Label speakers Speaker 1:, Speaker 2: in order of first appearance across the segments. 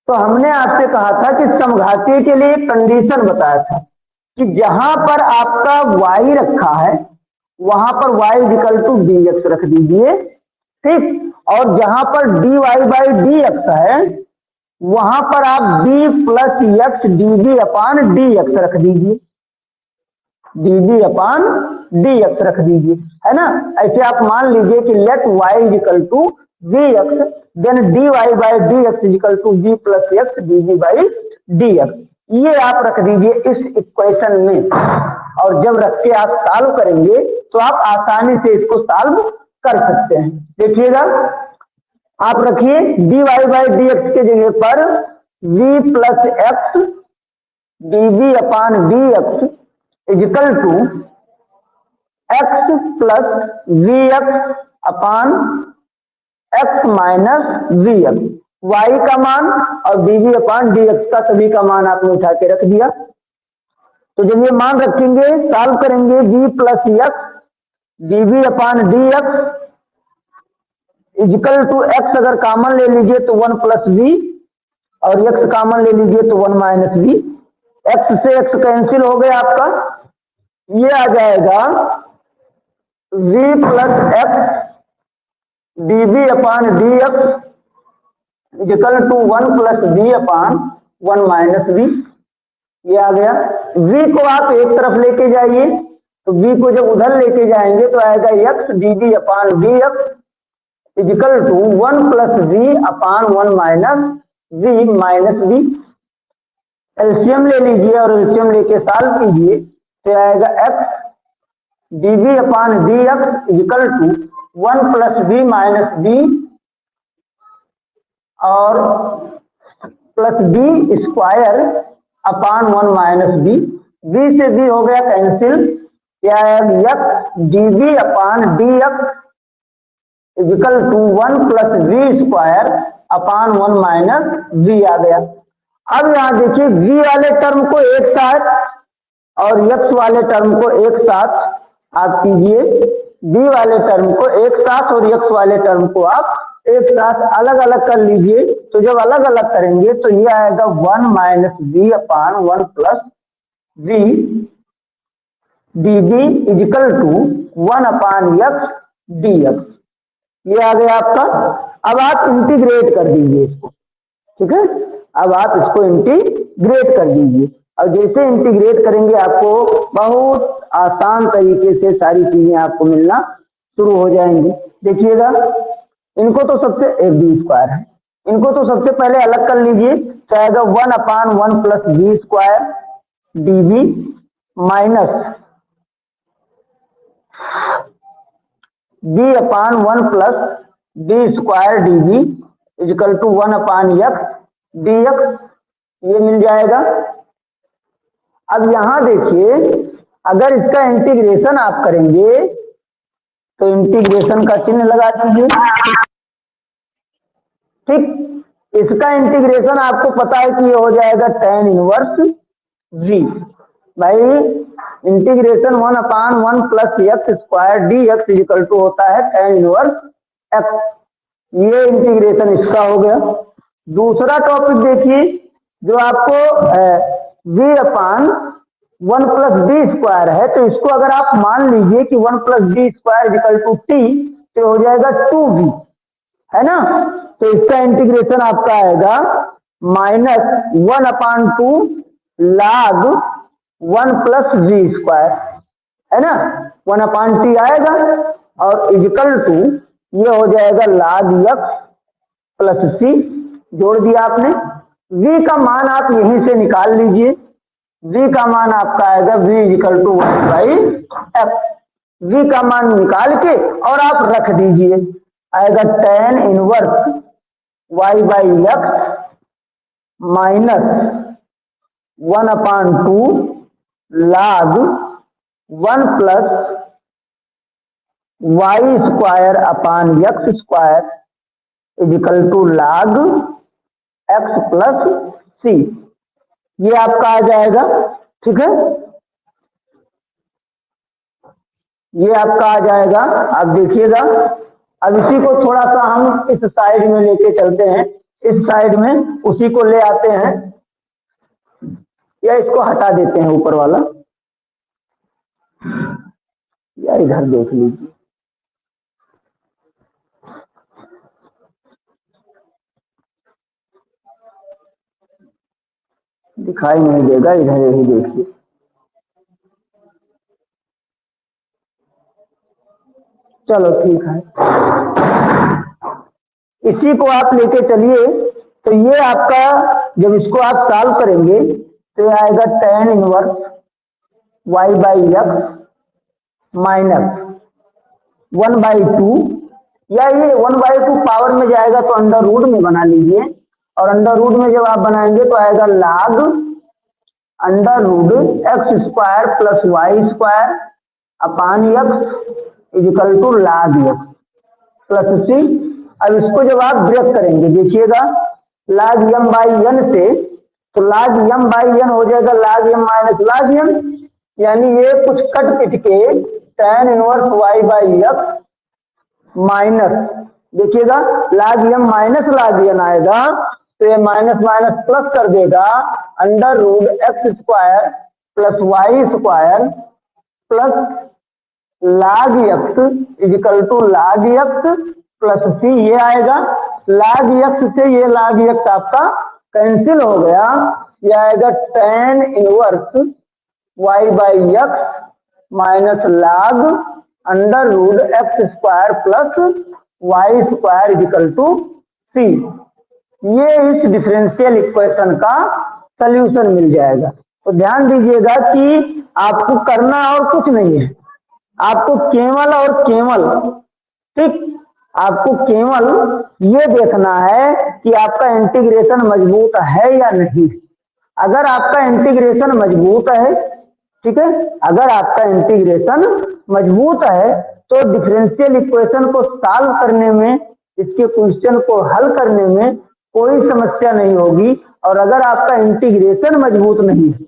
Speaker 1: तो हमने आपसे कहा था कि समघातीय के लिए एक कंडीशन बताया था कि जहां पर आपका y रखा है वहां पर y इक्वल टू dx रख दीजिए, ठीक। और जहां पर dy बाई dx है वहां पर आप b plus x db upon dx रख दीजिए, db अपान dx रख दीजिए, है ना। ऐसे आप मान लीजिए कि let y equal to vx then dy by dx equal to b plus x db by dx, ये आप रख दीजिए इस इक्वेशन में। और जब रख के आप सॉल्व करेंगे तो आप आसानी से इसको सॉल्व कर सकते हैं। देखिएगा, आप रखिए dy बाई dx के जगह पर v plus x db upon dx equal to x plus v x upon x minus v x, y का मान और dv अपान dx का सभी का मान आपने उठा के रख दिया। तो जब ये मान रखेंगे सॉल्व करेंगे v plus x dv upon dx equal to x अगर कॉमन ले लीजिए तो 1 प्लस वी और एक्स कॉमन ले लीजिए तो 1 माइनस वी, एक्स से एक्स कैंसिल हो गया आपका, ये आ जाएगा v plus x dv upon dx equal to 1 plus v upon 1 minus v, ये आ गया। v को आप एक तरफ लेके जाइए तो v को जब उधर लेके जाएंगे तो आएगा x dv upon dx equal to 1 plus v upon 1 minus v minus v. LCM ले लीजिए और एलसीएम लेके सॉल्व कीजिए तो आएगा x dv upon dx equal to 1 plus v minus v और plus b square upon 1 minus b, v से v हो गया कैंसिल, क्या है x dv upon dx equal to 1 plus v square upon 1 minus v आ गया। अब यहां देखिए v वाले टर्म को एक साथ और x वाले टर्म को एक साथ आप कीजिए, v वाले टर्म को एक साथ और x वाले टर्म को आप एक साथ अलग अलग कर लीजिए। तो जब अलग अलग करेंगे तो ये आएगा 1 minus v upon 1 plus v dv equal to 1 upon x dx, ये आ गया आपका। अब आप इंटीग्रेट कर दीजिए इसको, ठीक है। अब आप इसको इंटीग्रेट कर दीजिए और जैसे इंटीग्रेट करेंगे आपको बहुत आसान तरीके से सारी चीजें आपको मिलना शुरू हो जाएंगी। देखिएगा, इनको तो सबसे एक बी स्क्वायर है, इनको तो सबसे पहले अलग कर लीजिए तो आएगा 1 upon 1 plus b square dv minus b upon 1 plus b square dv equal to 1 upon x dx, ये मिल जाएगा। अब यहां देखिए, अगर इसका इंटीग्रेशन आप करेंगे तो इंटीग्रेशन का चिन्ह लगा दीजिए, ठीक। इसका इंटीग्रेशन आपको पता है कि ये हो जाएगा tan इनवर्स v, भाई integration 1 upon 1 plus x square dx equal to होता है tan इनवर्स x, ये इंटीग्रेशन इसका हो गया। दूसरा टॉपिक देखिए, जो आपको v upon 1 plus b square है, तो इसको अगर आप मान लीजिए कि 1 plus b square equal to t तो हो जाएगा 2v, है ना। तो इसका इंटीग्रेशन आपका आएगा minus 1 upon 2 log 1 plus v square, है ना, 1 अपान टी आएगा और इजिकल टू ये हो जाएगा log x प्लस सी, जोड़ दिया आपने। v का मान आप यहीं से निकाल लीजिए, v का मान आपका आएगा v equal to 1 by f, v का मान निकाल के और आप रख दीजिए, आएगा tan inverse y by x minus 1 upon 2 log 1 plus y square upon x square equal to log x plus c, ये आपका आ जाएगा, ठीक है, ये आपका आ जाएगा। आप देखिएगा, अब इसी को थोड़ा सा हम इस साइड में लेके चलते हैं, इस साइड में उसी को ले आते हैं या इसको हटा देते हैं ऊपर वाला, या इधर देख लीजिए। दिखाई नहीं देगा, इधर ही देखिए। चलो ठीक है, इसी को आप लेके चलिए। तो ये आपका जब इसको आप सॉल्व करेंगे तो ये आएगा tan inverse y by x minus 1/2, या ये 1/2 पावर में जाएगा तो अंडर रूट में बना लीजिए, और अंडर रूट में जब आप बनाएंगे तो आएगा log under root x square plus y square upon x is equal to log x plus c. अब इसको जब आप ब्रेक करेंगे देखिएगा log m बाई n से, तो log m बाई n हो जाएगा log m minus log m, यानी ये कुछ कट पिट के tan inverse y by x minus, देखिएगा log m minus log n आएगा, तो ये माइनस माइनस प्लस कर देगा under root x square plus y square plus log x equal to log x plus c. ये आएगा log x से ये log x आपका कैंसिल हो गया, ये आएगा tan inverse y by x minus log under root x square plus y square equal to c. ये इस डिफरेंशियल इक्वेशन का सल्यूशन मिल जाएगा। तो ध्यान दीजिएगा कि आपको करना और कुछ नहीं है, आपको केवल और केवल, ठीक, आपको केवल ये देखना है कि आपका इंटीग्रेशन मजबूत है या नहीं। अगर आपका इंटीग्रेशन मजबूत है, ठीक है, अगर आपका इंटीग्रेशन मजबूत है तो डिफरेंशियल इक्वेशन को सॉल्व करने में, इसके क्वेश्चन को हल करने में कोई समस्या नहीं होगी। और अगर आपका इंटीग्रेशन मजबूत नहीं है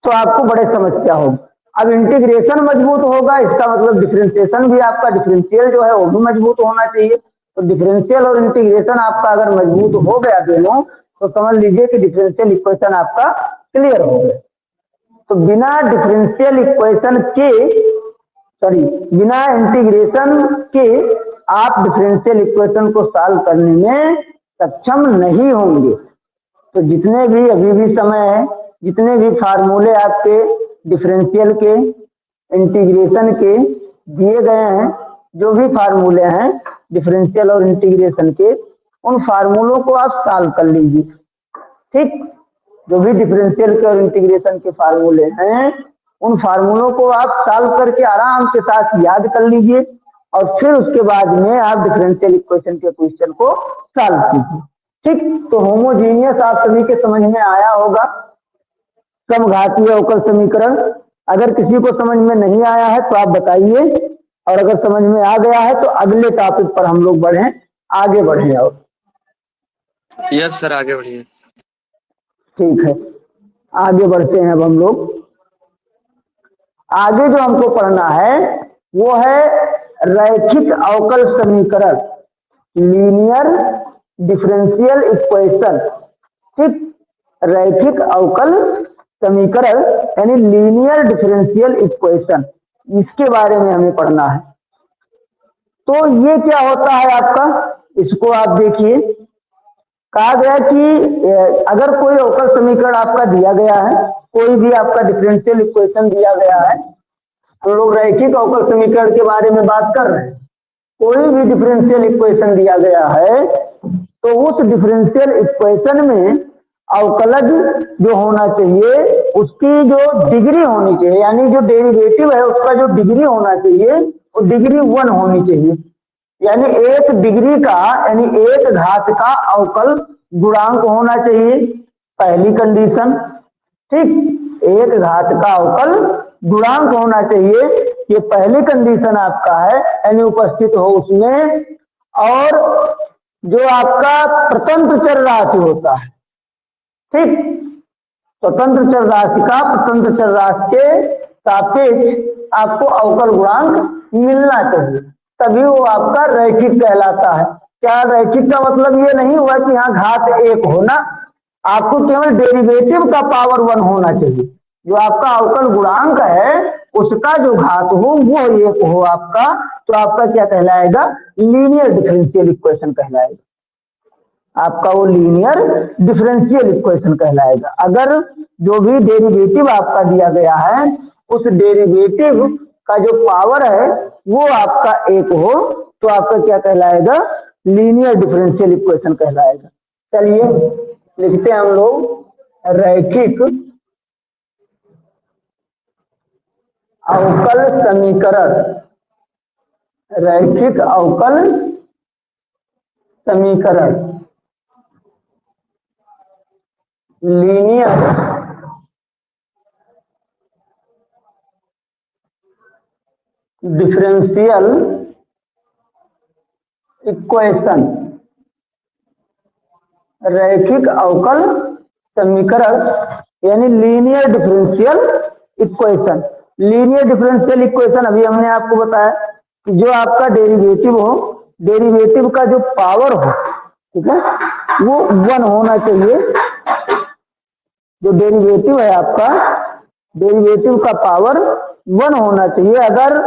Speaker 1: तो आपको बड़े समस्या होगी। अब इंटीग्रेशन मजबूत होगा, इसका मतलब डिफरेंशिएशन भी आपका, डिफरेंशियल जो है वो भी मजबूत होना चाहिए। तो डिफरेंशियल और इंटीग्रेशन आपका अगर मजबूत हो गया दोनों, तो समझ लीजिए कि डिफरेंशियल इक्वेशन आपका क्लियर हो गया। तो बिना डिफरेंशियल इक्वेशन के, सॉरी, बिना इंटीग्रेशन के आप डिफरेंशियल इक्वेशन को सॉल्व करने में सक्षम नहीं होंगे। तो जितने भी अभी भी समय है, जितने भी फार्मूले आपके डिफरेंशियल के, इंटीग्रेशन के दिए गए हैं, जो भी फार्मूले हैं डिफरेंशियल और इंटीग्रेशन के, उन फार्मूलों को आप सॉल्व कर लीजिए। ठीक, जो भी डिफरेंशियल के और इंटीग्रेशन के फार्मूले हैं उन फार्मूलों को आप सॉल्व करके आराम के साथ याद कर लीजिए, और फिर उसके बाद में आप डिफरेंशियल इक्वेशन के क्वेश्चन को सॉल्व कीजिए। ठीक, तो होमोजीनियस आप सभी के समझ में आया होगा, समघातीय अवकल समीकरण। अगर किसी को समझ में नहीं आया है तो आप बताइए, और अगर समझ में आ गया है तो अगले टॉपिक पर हम लोग बढ़ें, आगे बढ़ें। और
Speaker 2: यस सर, आगे बढ़िए।
Speaker 1: ठीक है, आगे बढ़ते हैं। अब हम लोग आगे जो हमको पढ़ना है वो है रैखिक अवकल समीकरण, लीनियर डिफरेंशियल इक्वेशन। ठीक, रैखिक अवकल समीकरण यानी लीनियर डिफरेंशियल इक्वेशन, इसके बारे में हमें पढ़ना है। तो ये क्या होता है आपका, इसको आप देखिए। कहा गया कि अगर कोई अवकल समीकरण आपका दिया गया है, कोई भी आपका डिफरेंशियल इक्वेशन दिया गया है, हम लोग रैखिक अवकल समीकरण के बारे में बात कर रहे हैं। कोई भी डिफरेंशियल इक्वेशन दिया गया है तो उस डिफरेंशियल इक्वेशन में अवकलज जो होना चाहिए उसकी जो डिग्री होनी चाहिए, यानी जो डेरिवेटिव है उसका जो डिग्री होना चाहिए वो डिग्री 1 होनी चाहिए। यानी एक डिग्री का, यानी एक घात का अवकल गुणांक होना चाहिए, पहली कंडीशन। ठीक, एक घात का अवकल गुणांक होना चाहिए, ये पहली कंडीशन आपका है, यानी उपस्थित हो उसमें। और जो आपका प्रतंत्र चर राशि होता है, ठीक, स्वतंत्र चर राशि का स्वतंत्र चर राशि के सापेक्ष आपको अवकल गुणांक मिलना चाहिए, तभी वो आपका रैखिक कहलाता है। क्या रैखिक का मतलब ये नहीं हुआ कि यहाँ घात एक होना, आपको केवल डेरिवेटिव का पावर 1 होना चाहिए। जो आपका अवकल गुणांक है उसका जो घात हो वो एक हो आपका, तो आपका क्या कहलाएगा, लीनियर डिफरेंशियल इक्वेशन कहलाएगा। आपका वो लीनियर डिफरेंशियल इक्वेशन कहलाएगा। अगर जो भी डेरिवेटिव आपका दिया गया है उस डेरिवेटिव का जो पावर है वो आपका एक हो तो आपका क्या कहलाएगा, लीनियर डिफरेंशियल इक्वेशन कहलाएगा। चलिए लिखते हैं हम लोग रैखिक अवकल समीकरण। रैखिक अवकल समीकरण लीनियर डिफरेंशियल इक्वेशन। रैखिक अवकल समीकरण यानी linear differential equation. Linear differential equation अभी हमने आपको बताया कि जो आपका डेरिवेटिव हो, डेरिवेटिव का जो पावर हो, ठीक है, वो 1 होना चाहिए। जो डेरिवेटिव है आपका, डेरिवेटिव का पावर 1 होना चाहिए। अगर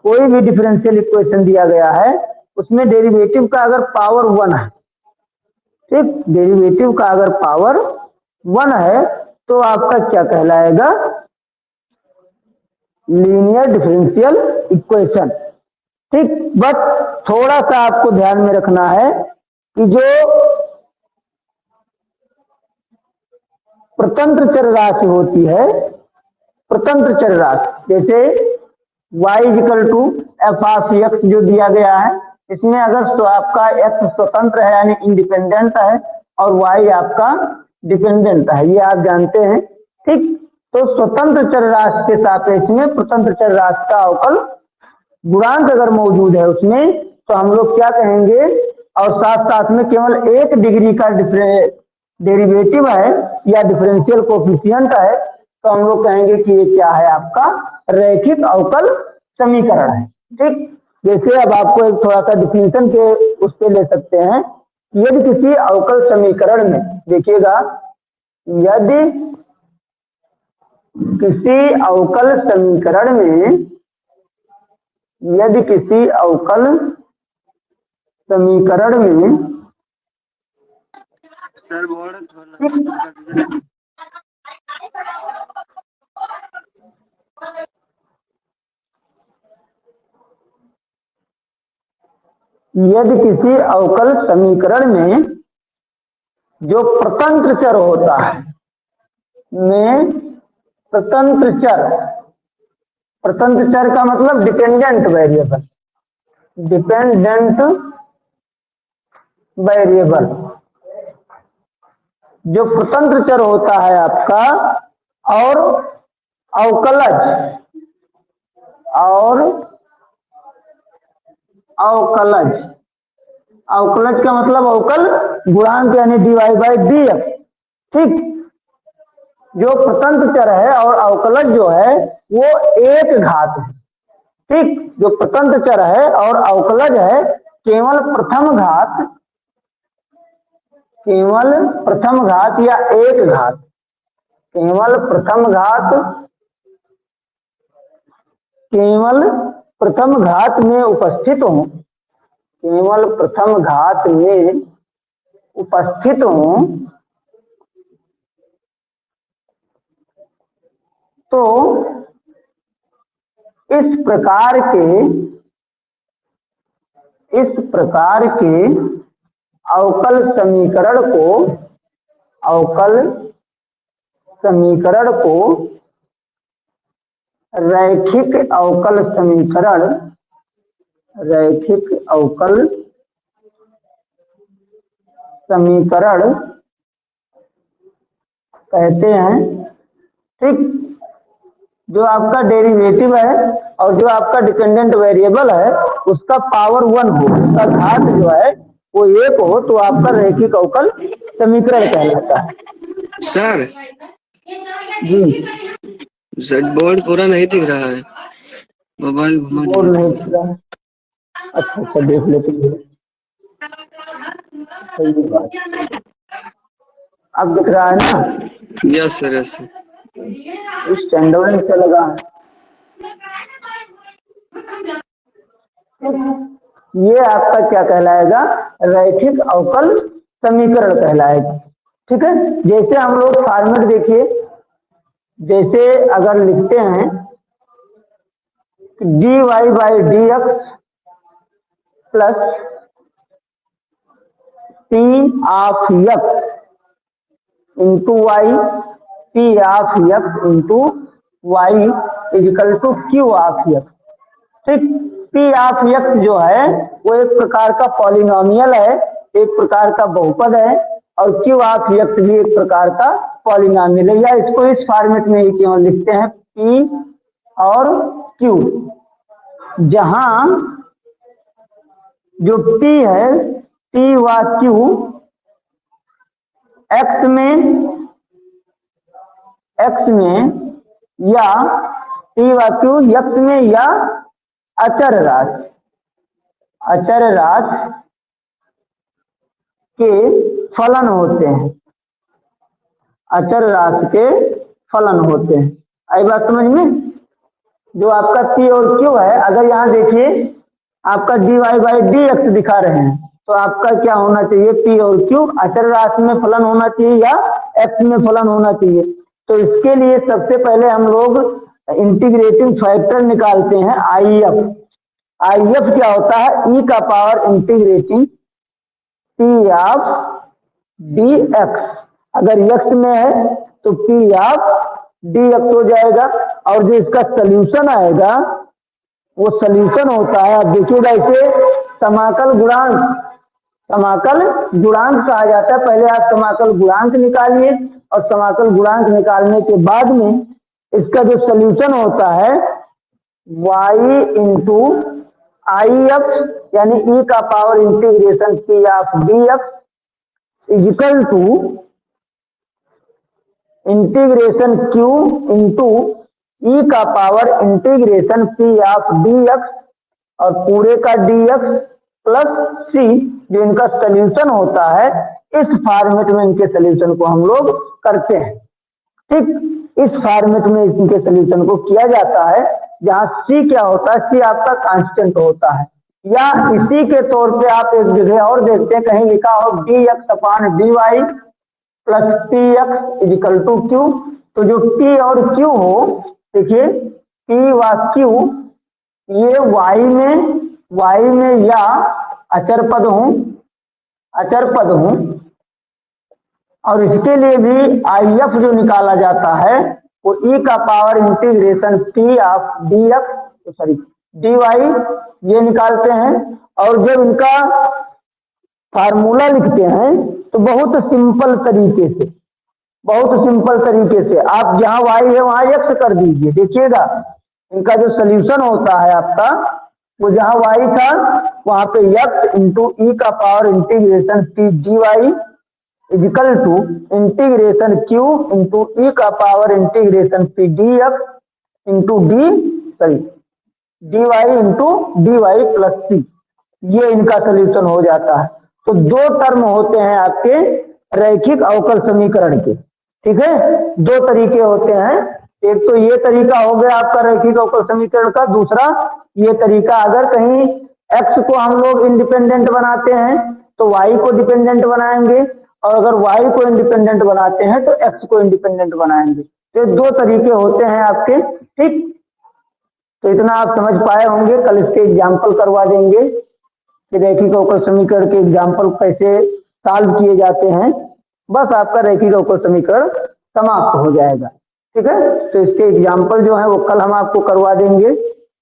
Speaker 1: कोई भी डिफरेंशियल इक्वेशन दिया गया है उसमें डेरिवेटिव का अगर पावर 1 है, ठीक, डेरिवेटिव का अगर पावर 1 है तो आपका क्या कहलाएगा, लीनियर डिफरेंशियल इक्वेशन। ठीक, बट थोड़ा सा आपको ध्यान में रखना है कि जो स्वतंत्र चर राशि होती है, स्वतंत्र चर राशि जैसे y equal to f of x जो दिया गया है, इसमें अगर आपका x स्वतंत्र है यानी इंडिपेंडेंट है और y आपका डिपेंडेंट है, ये आप जानते हैं। ठीक, तो स्वतंत्र चर राशि के सापेक्ष में स्वतंत्र चर राशि का अवकल गुणांक अगर मौजूद है उसमें तो हम लोग क्या कहेंगे, और साथ साथ में केवल 1 डिग्री का डेरिवेटिव है या डिफरेंशियल कोफिशिएंट है तो हम लोग कहेंगे कि ये क्या है, आपका रैखिक अवकल समीकरण है। ठीक, जैसे अब आपको एक थोड़ा सा डिफिनेशन के उस पे ले सकते हैं। यदि किसी अवकल समीकरण में, देखिएगा, यदि किसी अवकल समीकरण में, यदि किसी अवकल समीकरण में
Speaker 2: सर बोर्ड
Speaker 1: यदि किसी अवकल समीकरण में जो स्वतंत्र चर होता है, में स्वतंत्र चर, स्वतंत्र चर का मतलब डिपेंडेंट वेरिएबल, डिपेंडेंट वेरिएबल, जो स्वतंत्र चर होता है आपका और अवकलज, और अवकलज, अवकलज का मतलब अवकल गुणांक यानी dy बाई dx। ठीक, जो स्वतंत्र चर है और अवकलज जो है वो एक घात है। ठीक, जो स्वतंत्र चर है और अवकलज है केवल प्रथम घात, केवल प्रथम घात या एक घात, केवल प्रथम घात, केवल प्रथम घात में उपस्थित हूं, केवल प्रथम घात में उपस्थित हूं तो इस प्रकार के अवकल समीकरण को, अवकल समीकरण को रैखिक अवकल समीकरण, रैखिक अवकल समीकरण कहते हैं। ठीक, जो आपका डेरिवेटिव है और जो आपका डिपेंडेंट वेरिएबल है उसका पावर 1 हो, उसका घात जो है वो 1 हो तो आपका रैखिक अवकल समीकरण कहलाता है।
Speaker 2: सर
Speaker 1: जी,
Speaker 2: सर बोर्ड पूरा नहीं दिख रहा है, मोबाइल घुमा
Speaker 1: बोर्ड
Speaker 2: दिया।
Speaker 1: नहीं दिख रहा है, अच्छा अच्छा देख लेते हैं। सही बात। अब दिख रहा है ना?
Speaker 2: Yes sir, yes sir.
Speaker 1: इस स्टैंडर्ड से लगा है। ये आपका क्या कहलाएगा? रैखिक अवकल समीकरण कहलाएगा। ठीक है, जैसे हम लोग फॉर्मेट देखिए, जैसे अगर लिखते हैं dy by d x plus p of x into y, p of x into y is equal to q of x. ठीक, पी ऑफ एक्स जो है वो एक प्रकार का पॉलिनोमियल है, एक प्रकार का बहुपद है, और क्यू ऑफ एक्स भी एक प्रकार का पॉलिनोमियल है। या इसको इस फॉर्मेट में ही क्यों लिखते हैं, पी और क्यू, जहां जो पी है, पी व क्यू एक्स में या पी व क्यू एक्स में या अचर राशि के फलन होते हैं, अचर राशि के फलन होते हैं। आई बात समझ में? जो आपका पी और क्यू है, अगर यहाँ देखिए आपका d y by d x दिखा रहे हैं, तो आपका क्या होना चाहिए, पी और क्यू अचर राशि में फलन होना चाहिए या एक्स में फलन होना चाहिए। तो इसके लिए सबसे पहले हम लोग इंटीग्रेटिंग फैक्टर निकालते हैं आई एफ। आई एफ क्या होता है, ई का power integrating P of d x. अगर एक्स में है तो पी ऑफ डी एक्स हो जाएगा, और जो इसका सोल्यूशन आएगा वो सोल्यूशन होता है, आप देखिएगा इसे समाकल गुणांक कहा जाता है। पहले आप समाकल गुणांक निकालिए, और समाकल गुणांक निकालने के बाद में इसका जो सोल्यूशन होता है y इंटू आई एफ यानी ई का power integration p of d x is equal to integration q into e का power integration p of d x और पूरे का डी एक्स प्लस सी, जो इनका सोल्यूशन होता है। इस फॉर्मेट में इनके सोल्यूशन को हम लोग करते हैं। ठीक, इस फॉर्मेट में इनके सोल्यूशन को किया जाता है, जहां सी क्या होता है, सी आपका कांस्टेंट होता है। या इसी के तौर पे आप एक जगह और देखते हैं, कहीं लिखा हो d x upon d y plus p x is equal to q. तो जो पी और क्यू हो, देखिए पी व क्यू ये वाई में या अचर पद हूं, और इसके लिए भी आई एफ जो निकाला जाता है वो ई का power integration p of d x sorry d y ये निकालते हैं। और जब इनका फार्मूला लिखते हैं तो बहुत सिंपल तरीके से आप जहां y है वहां x कर दीजिए। देखिएगा इनका जो सोल्यूशन होता है आपका, वो जहां y था वहां पे x इंटू ई का power integration p d y is equal to integration q into e का power integration p d x into d y into d y plus c, ये इनका सोल्यूशन हो जाता है। तो दो टर्म होते हैं आपके रैखिक अवकल समीकरण के। ठीक है, दो तरीके होते हैं, एक तो ये तरीका हो गया आपका रैखिक अवकल समीकरण का, दूसरा ये तरीका अगर कहीं x को हम लोग इंडिपेंडेंट बनाते हैं तो y को डिपेंडेंट बनाएंगे, और अगर y को इंडिपेंडेंट बनाते हैं तो x को इंडिपेंडेंट बनाएंगे। तो दो तरीके होते हैं आपके। ठीक, तो इतना आप समझ पाए होंगे। कल इसके एग्जाम्पल करवा देंगे कि रैखिक अवकल समीकरण के एग्जाम्पल कैसे सॉल्व किए जाते हैं। बस आपका रैखिक अवकल समीकरण समाप्त हो जाएगा। ठीक है, तो इसके एग्जाम्पल जो है वो कल हम आपको करवा देंगे।